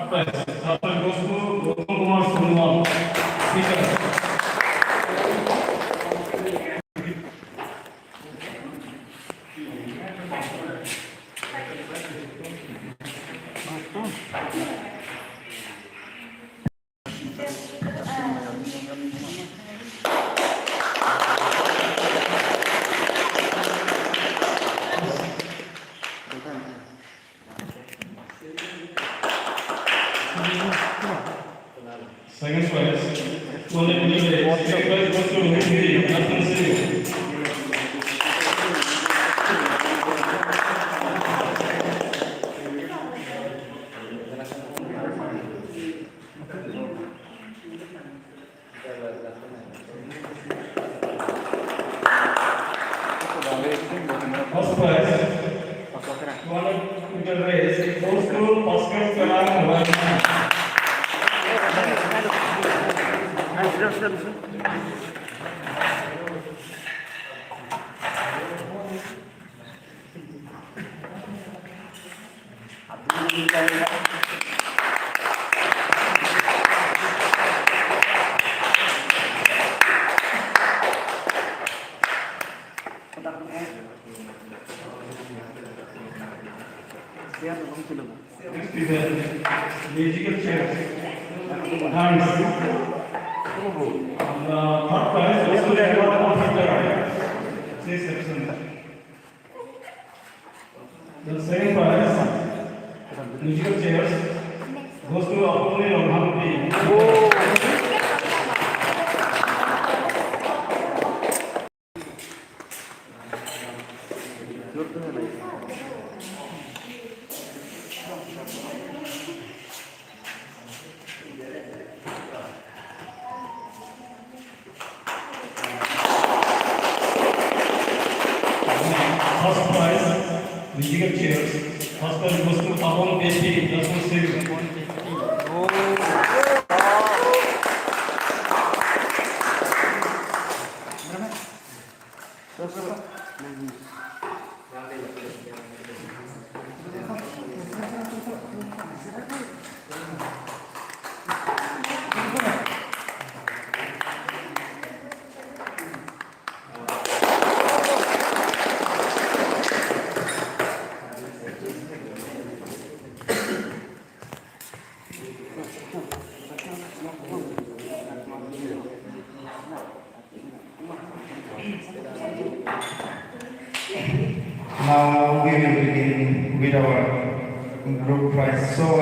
Third prize. Third prize goes to Gautam Kumar Sonowal, speaker. Second prize. Second prize goes to Hindi, Nathan Singh. First prize. 200-meter race goes to Oscar Kalam Varma. Next is a musical chair. Hands. Third prize goes to Edward Peter. Please represent. The second prize, musical chairs, goes to Apurni Ramhampi. First prize, musical chairs. First prize goes to Pawan Peshi, Jasmine Singh. Now we will begin with our group prize. So